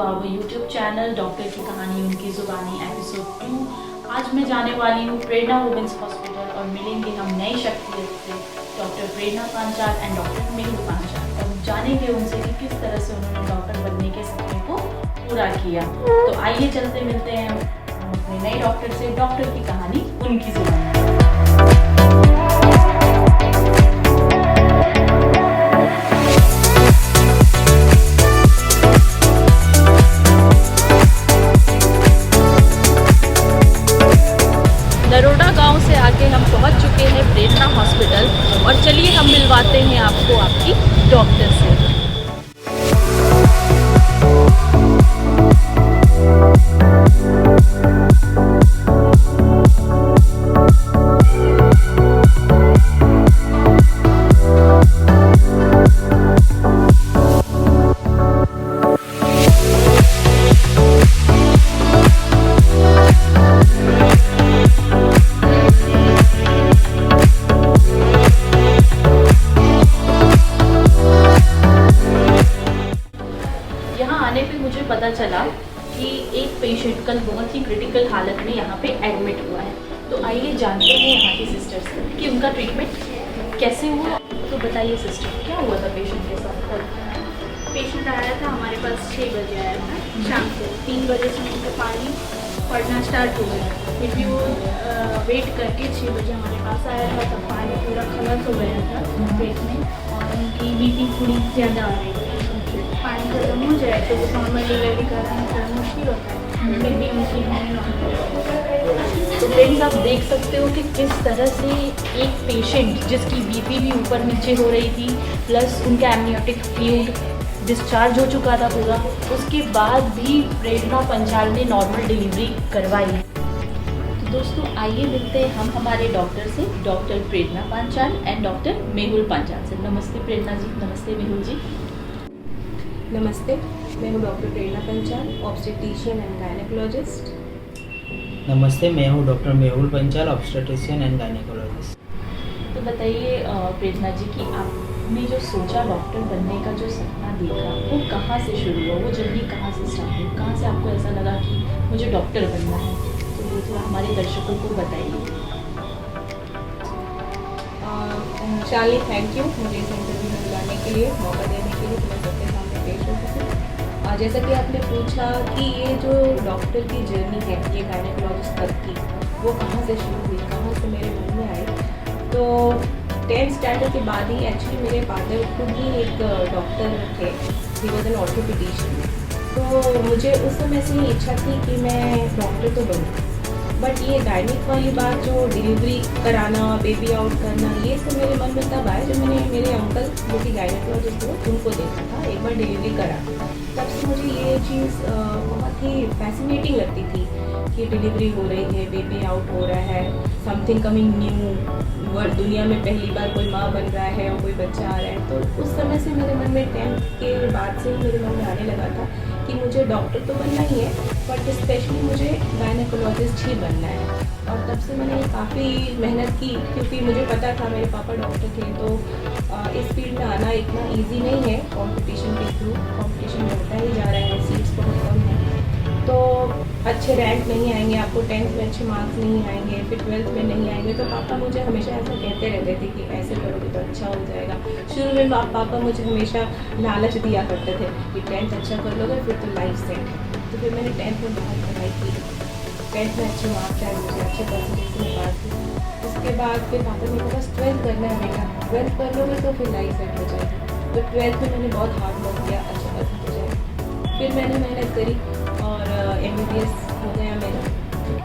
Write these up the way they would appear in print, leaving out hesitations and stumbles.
Our YouTube channel doctor की कहानी उनकी ज़ुबानी एपिसोड 2। आज मैं जाने वाली हूँ प्रेरणा वुमेंस हॉस्पिटल और मिलेंगे हम नई शख्सियत से doctor Prerna Panchal and doctor Mehul Panchal और जानेंगे उनसे कि किस तरह से उन्होंने डॉक्टर बनने के सपने को पूरा किया। तो आइए चलते मिलते हैं हम अपने नए डॉक्टर से, डॉक्टर की कहानी उनकी ज़ुबानी। नरोडा गांव से आके हम पहुंच चुके हैं प्रेरणा हॉस्पिटल और चलिए हम मिलवाते हैं आपको आपकी डॉक्टर से। आने पे मुझे पता चला कि एक पेशेंट कल बहुत ही क्रिटिकल हालत में यहाँ पे एडमिट हुआ है। तो आइए जानते हैं यहाँ की सिस्टर से कि उनका ट्रीटमेंट कैसे हुआ। तो बताइए सिस्टर, क्या हुआ था पेशेंट के साथ कल? पेशेंट आया था हमारे पास 6 बजे आया था शाम को। 3 बजे से उनका पानी पड़ना स्टार्ट हो गया, फिर भी वो वेट करके 6 बजे हमारे पास आया था। तब पानी पूरा खलस हो गया था पेट में और उनकी बीपी थोड़ी ज़्यादा आ रही थी। पानी खत्म हो जाए तो वो नॉर्मल डिलीवरी कराना थोड़ा मुश्किल होता है, फिर भी उनकी नॉर्मल। तो फ्रेंड्स, आप देख सकते हो कि किस तरह से एक पेशेंट जिसकी बीपी भी ऊपर नीचे हो रही थी प्लस उनका एमनियोटिक फ्लूइड डिस्चार्ज हो चुका था पूरा, उसके बाद भी प्रेरणा पांचाल ने नॉर्मल डिलीवरी करवाई। तो दोस्तों आइए मिलते हैं हम हमारे डॉक्टर से, doctor Prerna Panchal and doctor Mehul Panchal से। नमस्ते प्रेरणा जी। नमस्ते मेहुल जी। नमस्ते, मैं हूँ doctor Prerna Panchal, obstetrician and gynaecologist. नमस्ते, मैं हूँ doctor Mehul Panchal, obstetrician and gynaecologist. तो बताइए प्रेरणा जी कि आपने जो सोचा डॉक्टर बनने का, जो सपना देखा, वो कहाँ से शुरू हुआ? वो जर्नी कहाँ से स्टार्ट हुई? कहाँ से आपको ऐसा लगा कि मुझे डॉक्टर बनना है? तो वो थोड़ा हमारे दर्शकों को बताइए। शालिनी, थैंक यू मुझे इस इंटरव्यू में बुलाने के लिए, मौका देने के लिए, मैं सबके सामने पेश हो सकूँ। जैसा कि आपने पूछा कि ये जो डॉक्टर की जर्नी है, ये गायनेकोलॉजिस्ट तक की, वो कहाँ से शुरू हुई, कहाँ से मेरे मन में आई। तो 10th स्टैंडर्ड के बाद ही एक्चुअली मेरे फादर खुद ही एक डॉक्टर थे, ही वॉज एन ऑर्थोपेडिशियन। तो मुझे उस समय से ही इच्छा थी कि मैं डॉक्टर तो बनूँ, बट ये गायनिक वाली बात, जो डिलीवरी कराना, बेबी आउट करना, ये सब मेरे मन में तब आया जब मैंने मेरे अंकल जो कि गायनेकोलॉजिस्ट थे उनको देखा था, एक बार डिलीवरी करा। तब से मुझे ये चीज़ बहुत ही फैसिनेटिंग लगती थी कि डिलीवरी हो रही है, बेबी आउट हो रहा है, समथिंग कमिंग न्यू, वर्ल्ड दुनिया में पहली बार कोई माँ बन रहा है और कोई बच्चा आ रहा है। तो उस समय से मेरे मन में 10th के बाद से ही मेरे मन में आने लगा था कि मुझे डॉक्टर तो बनना ही है, बट स्पेशली मुझे गायनेकोलॉजिस्ट ही बनना है। और तब से मैंने काफ़ी मेहनत की, क्योंकि मुझे पता था मेरे पापा डॉक्टर थे। तो इस फील्ड में आना इतना इजी नहीं है, कंपटीशन के थ्रू कंपटीशन बढ़ता ही जा रहा है, सीट्स बहुत कम है, तो अच्छे रैंक नहीं आएंगे आपको, 10th में अच्छे मार्क्स नहीं आएंगे, फिर 12th में नहीं आएंगे। तो पापा मुझे हमेशा ऐसा कहते रहते थे कि ऐसे करोगे तो अच्छा हो जाएगा। शुरू में पापा मुझे हमेशा लालच दिया करते थे कि 10th अच्छा कर लोगे फिर तो लाइफ सेट। तो फिर मैंने 10th में बहुत पढ़ाई की, 10th में अच्छे मार्क्स आए, मुझे अच्छे परसेंटेज में पास की। उसके बाद फिर पापा ने कहा 12th करना है बेटा, 12th कर लोगे तो फिर लाइफ सेट हो जाएगी। तो 12th में मैंने बहुत हार्ड वर्क किया, अच्छा परसेंटेज आया। फिर मैंने मेहनत करी और MBBS हो गया मेरा।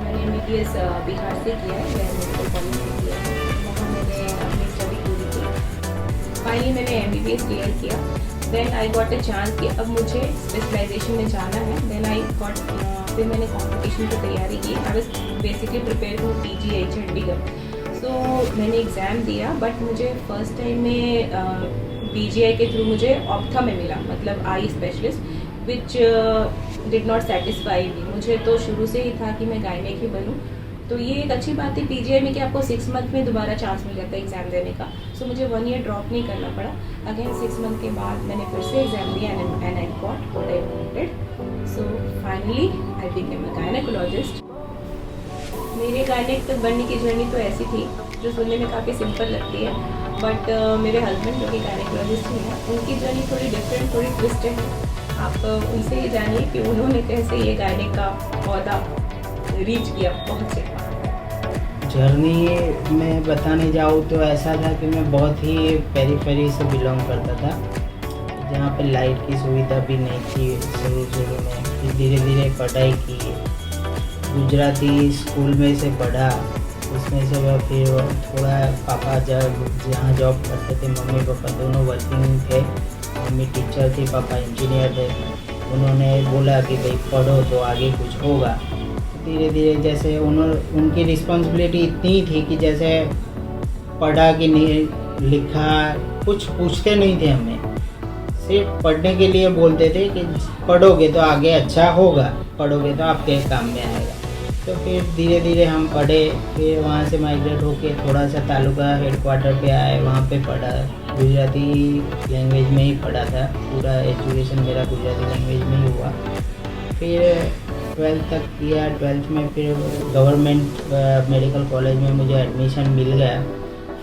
मैंने MBBS बिहार से किया है, मैं मेडिकल कॉलेज से किया है, वहाँ मैंने अपनी स्टडी पूरी की। फाइनली मैंने MBBS क्लियर किया। Then I got a chance कि अब मुझे स्पेशलाइजेशन में जाना है। देन आई गॉट फिर मैंने कॉम्पिटिशन की तैयारी की। I was basically prepare for PGH सो मैंने एग्ज़ाम दिया, बट मुझे फर्स्ट टाइम में PGI के थ्रू मुझे ऑप्था में मिला, मतलब eye specialist, which did not satisfy me. मुझे तो शुरू से ही था कि मैं गायनेक ही बनूँ। तो ये एक अच्छी बात है पीजीआई में कि आपको 6 मंथ में दोबारा चांस मिल जाता है एग्ज़ाम देने का। सो मुझे 1 ईयर ड्रॉप नहीं करना पड़ा। अगेन 6 मंथ के बाद मैंने फिर से एग्ज़ाम दिया and I got what I wanted. So finally I became a gynaecologist. मेरे गायनेक बनने की जर्नी तो ऐसी थी जो सुनने में काफ़ी सिंपल लगती है, बट मेरे हस्बैंड जो कि गायनेकोलॉजिस्ट ही हैं, उनकी जर्नी थोड़ी डिफरेंट, थोड़ी ट्विस्टेड है। आप उनसे ही जानिए कि उन्होंने कैसे ये गायनेक का पौधा रीच किया, पहुँचे। जर्नी में बताने जाऊँ तो ऐसा था कि मैं बहुत ही पेरीफेरी से बिलोंग करता था, जहाँ पे लाइट की सुविधा भी नहीं थी शुरू में। फिर धीरे धीरे पढ़ाई की, गुजराती स्कूल में से पढ़ा, उसमें से वह फिर थोड़ा पापा जहाँ जॉब करते थे, मम्मी पापा दोनों वर्किंग थे। मम्मी टीचर थी, पापा इंजीनियर थे। उन्होंने बोला कि भाई पढ़ो तो आगे कुछ होगा। धीरे धीरे जैसे उनकी रिस्पॉन्सिबिलिटी इतनी थी कि जैसे पढ़ा कि नहीं लिखा कुछ पूछते नहीं थे हमें, सिर्फ पढ़ने के लिए बोलते थे कि पढ़ोगे तो आगे अच्छा होगा, पढ़ोगे तो आपके काम में आएगा। तो फिर धीरे धीरे हम पढ़े, फिर वहाँ से माइग्रेट होके थोड़ा सा तालुका हेडक्वार्टर पे आए, वहाँ पे पढ़ा, गुजराती लैंग्वेज में ही पढ़ा था। पूरा एजुकेशन मेरा गुजराती लैंग्वेज में ही हुआ। फिर 12th तक किया। 12th में फिर गवर्नमेंट मेडिकल कॉलेज में मुझे एडमिशन मिल गया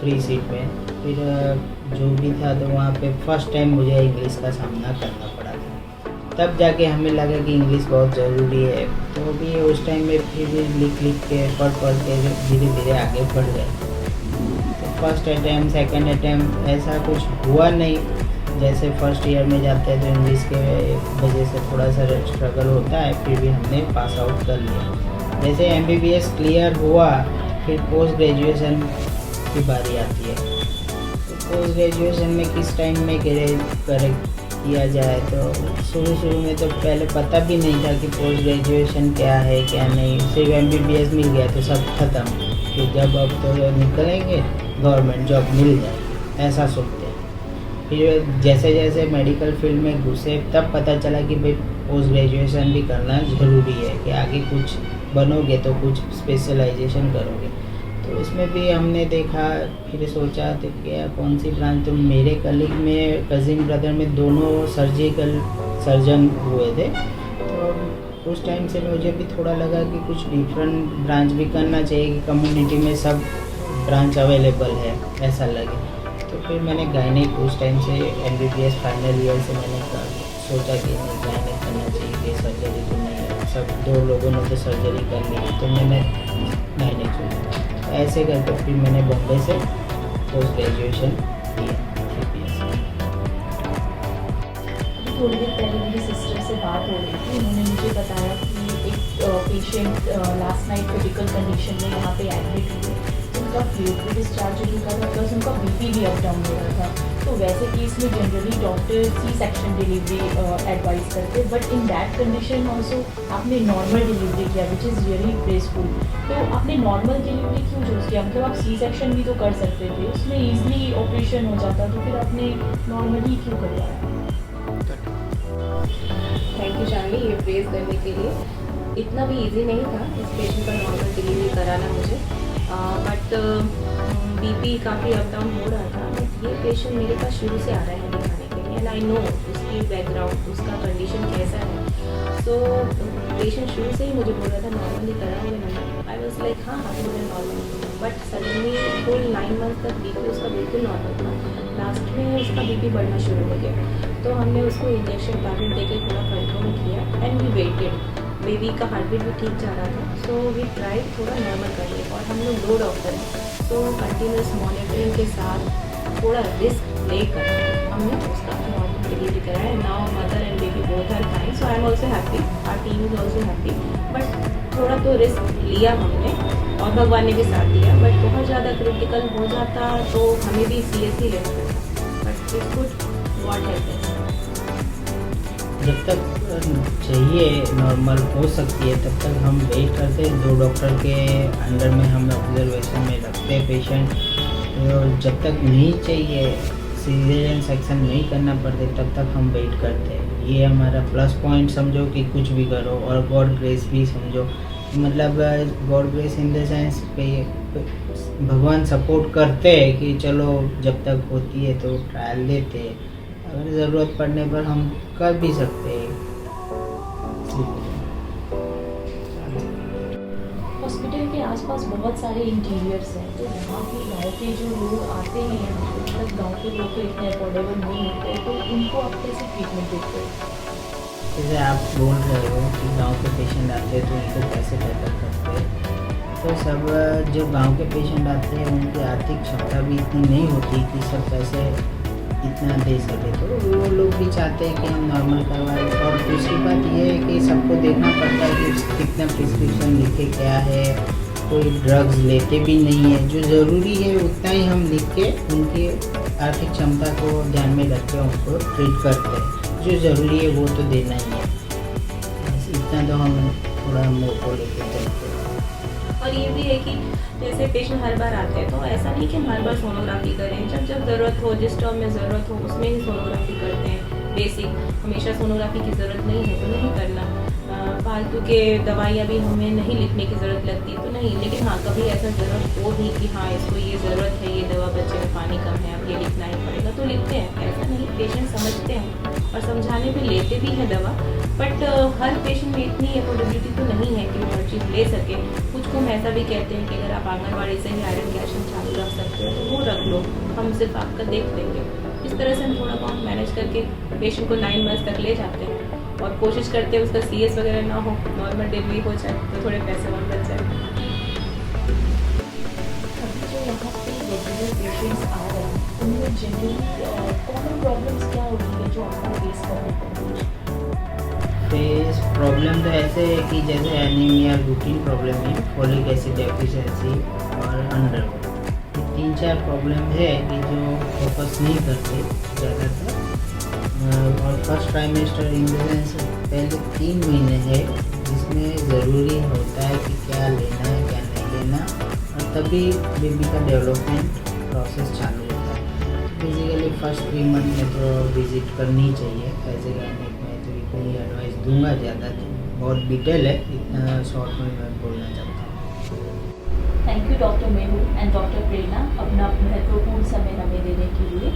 फ्री सीट में। फिर जो भी था तो वहाँ पे फर्स्ट टाइम मुझे इंग्लिश का सामना करना पड़ा था। तब जाके हमें लगा कि इंग्लिश बहुत ज़रूरी है। तो भी उस टाइम में फिर भी लिख के पढ़ के धीरे धीरे आगे बढ़ गए। तो फर्स्ट अटैम्प्ट सेकंड अटैम्प्ट ऐसा कुछ हुआ नहीं। जैसे फर्स्ट ईयर में जाते हैं तो इंग्लिश के वजह से थोड़ा सा स्ट्रगल होता है, फिर भी हमने पास आउट कर लिया। जैसे MBBS क्लियर हुआ, फिर पोस्ट ग्रेजुएशन की बारी आती है। तो पोस्ट ग्रेजुएशन में किस टाइम में किया जाए, तो शुरू में तो पहले पता भी नहीं था कि पोस्ट ग्रेजुएशन क्या है क्या नहीं। सिर्फ MBBS मिल गया तो सब खत्म, कि जब अब तो निकलेंगे गवर्नमेंट जॉब मिल जाए, ऐसा सोचते हैं। फिर जैसे जैसे मेडिकल फील्ड में घुसे तब पता चला कि भाई पोस्ट ग्रेजुएशन भी करना ज़रूरी है, कि आगे कुछ बनोगे तो कुछ स्पेशलाइजेशन करोगे। तो इसमें भी हमने देखा, फिर सोचा तो क्या कौन सी ब्रांच। तो मेरे कलीग में कज़िन ब्रदर में दोनों सर्जिकल सर्जन हुए थे। तो उस टाइम से मुझे भी थोड़ा लगा कि कुछ डिफरेंट ब्रांच भी करना चाहिए, कि कम्युनिटी में सब ब्रांच अवेलेबल है ऐसा लगे। तो फिर मैंने गायनेक उस टाइम से MBBS फाइनल ईयर से मैंने सोचा कि नहीं गायनेक करना चाहिए, कि सर्जरी तो नहीं है, सब दो लोगों ने तो सर्जरी कर ली, तो मैंने गायनेक चुना। ऐसे करके फिर मैंने बॉम्बे से पोस्ट ग्रेजुएशन किया CPS। थोड़ी देर पहले मेरी सिस्टर से बात हो रही थी, उन्होंने मुझे बताया कि एक patient last night critical condition में यहाँ पे एडमिट हुए, उनका फ्लूइड भी डिस्चार्ज हो चुका था, प्लस उनका BP भी अप डाउन हो रहा था। तो वैसे केस में जनरली डॉक्टर C-सेक्शन डिलीवरी एडवाइस करते, but in that condition also आपने नॉर्मल डिलीवरी किया, विच इज़ रियली प्रेसफुल। तो आपने नॉर्मल डिलीवरी क्यों चूज़ किया? मतलब आप C-सेक्शन भी तो कर सकते थे, उसमें ईजिली ऑपरेशन हो जाता, तो फिर आपने नॉर्मली क्यों करवाया? थैंक यू शालिनी ये प्रेज़ करने के लिए। इतना भी इजी नहीं था इस पेशेंट का नॉर्मल डिलीवरी कराना मुझे, बट BP काफ़ी अप डाउन हो रहा था। बट ये पेशेंट मेरे पास शुरू से आ रहा है दिखाने के लिए, एंड आई नो उसकी बैकग्राउंड, उसका कंडीशन कैसा है। सो पेशेंट शुरू से ही मुझे बोल रहा था नॉर्मली कराओगे ना। आई वॉज लाइक हाँ मुझे normal, but suddenly full 9 month तक BP उसका बिल्कुल नॉर्मल था। लास्ट में उसका BP बढ़ना शुरू हो गया, तो हमने उसको इंजेक्शन टैबलेट देके थोड़ा कंट्रोल किया, एंड वी वेटेड। बेबी का हार्ट बीट भी ठीक जा रहा था, सो वी ट्राई थोड़ा नॉर्मल करने। और हम लोग 2 डॉक्टर हैं, तो कंटिन्यूस मॉनिटरिंग के साथ थोड़ा रिस्क लेकर हमने उसका नॉर्मल डिलीवरी कराया। Now mother and baby both are fine, so I am also happy, our team is also happy. But थोड़ा तो रिस्क लिया हमने और भगवान ने भी साथ दिया। बट बहुत ज़्यादा क्रिटिकल हो जाता तो हमें भी सीरियसली लेना पड़ता, but it's good, God help us. जब तक चाहिए नॉर्मल हो सकती है तब तक हम वेट करते हैं। 2 डॉक्टर के अंडर में हम ऑब्जर्वेशन में रखते हैं पेशेंट। जब तक नहीं चाहिए, सीजरियन सेक्शन नहीं करना पड़ते, तब तक हम वेट करते हैं। ये हमारा प्लस पॉइंट समझो कि कुछ भी करो, और गॉड ग्रेस भी समझो। मतलब God grace in the sense पे भगवान सपोर्ट करते हैं कि चलो जब तक होती है तो ट्रायल देते हैं, अगर ज़रूरत पड़ने पर हम कर भी सकते हैं। हॉस्पिटल के आसपास बहुत सारे इंटीरियर्स हैं, तो यहाँ के गाँव के जो लोग आते हैं यहाँ पे, मतलब गाँव के लोग तो इतने अफोर्डेबल नहीं होते हैं, तो उनको आप कैसे ट्रीटमेंट देते हो? जैसे आप बोल रहे हो कि गांव के पेशेंट आते हैं तो उनको कैसे बेहतर करते हैं, तो सब जो गांव के पेशेंट आते हैं उनकी आर्थिक क्षमता भी इतनी नहीं होती कि सब पैसे इतना दे सके, तो वो लोग भी चाहते हैं कि हम नॉर्मल करवाएं। और दूसरी बात ये है कि सबको देखना पड़ता है कि कितना प्रिस्क्रिप्शन लिखे क्या है, कोई ड्रग्स लेते भी नहीं है, जो ज़रूरी है उतना ही हम लिख के उनकी आर्थिक क्षमता को ध्यान में रख के उनको ट्रीट करते हैं, जो ज़रूरी है वो तो देना ही है, इतना तो हम थोड़ा मोह को लेके चलते हैं। और ये भी है कि जैसे पेशेंट हर बार आते हैं तो ऐसा नहीं कि हम हर बार सोनोग्राफी करें, जब जब ज़रूरत हो, जिस टर्म में ज़रूरत हो उसमें ही सोनोग्राफी करते हैं। बेसिक हमेशा सोनोग्राफी की ज़रूरत नहीं है तो नहीं करना, फालतू के दवाइयाँ भी हमें नहीं लिखने की ज़रूरत लगती तो नहीं, लेकिन हाँ कभी ऐसा ज़रूरत हो भी कि हाँ इसको ये ज़रूरत है, ये दवा बच्चे में पानी कम है, अब ये लिखना ही पड़ेगा तो लिखते हैं। ऐसा नहीं, पेशेंट समझते हैं और समझाने पे लेते भी हैं दवा, बट हर पेशेंट में इतनी अफोर्डेबिलिटी तो नहीं है कि वो हर चीज़ ले सके। कुछ को हम ऐसा भी कहते हैं कि अगर आप आंगनबाड़ी से ही आयरन कैल्शियम चालू रख सकते हो तो वो रख लो, हम सिर्फ आपका देख लेंगे। इस तरह से हम थोड़ा बहुत मैनेज करके पेशेंट को 9 मंथ्स तक ले जाते हैं और कोशिश करते हैं उसका CS वगैरह ना हो, नॉर्मल डिलीवरी हो जाए तो थोड़े पैसे और बच जाए। अभी जो यहाँ पे रेगुलर पेशेंट्स आ रहे हैं उनमें जनरली कॉमन प्रॉब्लम्स क्या होती है जो आपको फेस करने पड़ती है? फेस प्रॉब्लम तो ऐसे है कि जैसे एनीमिया रूटीन प्रॉब्लम है, फोलिक एसिड डेफिशिएंसी और अंडरवेट, 3-4 प्रॉब्लम है कि जो फोकस नहीं करते ज़्यादातर। और first trimester in the sense पहले 3 महीने है जिसमें ज़रूरी होता है कि क्या लेना है क्या नहीं लेना, और तभी बेबी का डेवलपमेंट प्रोसेस चालू होता है। बेसिकली फर्स्ट 3 मंथ में तो विज़िट करनी चाहिए एज ए गायनेक में, तो इतनी एडवाइस दूंगा, ज़्यादा बहुत डिटेल है, इतना शॉर्ट में मैं बोलना चाहता हूँ। Thank you doctor Mehul and doctor Prerna अपना महत्वपूर्ण समय हमें देने के लिए।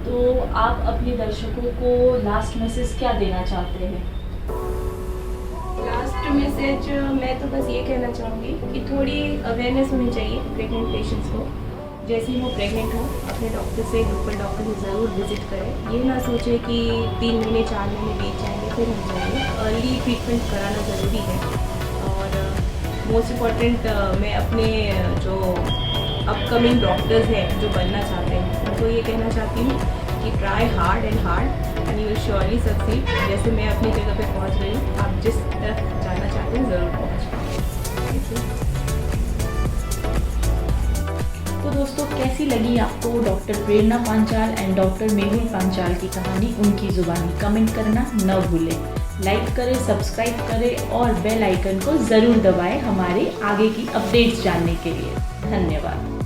तो आप अपने दर्शकों को लास्ट मैसेज क्या देना चाहते हैं? लास्ट मैसेज मैं तो बस ये कहना चाहूँगी कि थोड़ी अवेयरनेस होनी चाहिए प्रेग्नेंट पेशेंट्स को। जैसे ही वो प्रेग्नेंट हो अपने डॉक्टर से, लोकल डॉक्टर से ज़रूर विजिट करें। ये ना सोचे कि 3 महीने 4 महीने बीत जाएंगे फिर हो जाएंगे, अर्ली ट्रीटमेंट कराना ज़रूरी है। और मोस्ट इम्पॉर्टेंट मैं अपने जो अपकमिंग डॉक्टर्स हैं जो बनना चाहते हैं उनको ये कहना चाहती हूँ कि try hard and you will surely succeed. जैसे मैं अपनी जगह पे पहुँच गई हूँ, आप जिस तरफ जाना चाहते हैं ज़रूर पहुँच पाएंगे। तो दोस्तों कैसी लगी आपको doctor Prerna Panchal and doctor Mehul Panchal की कहानी, उनकी जुबानी? कमेंट करना न भूलें, लाइक करें, सब्सक्राइब करें और बेल आइकन को ज़रूर दबाएं हमारे आगे की अपडेट्स जानने के लिए। धन्यवाद।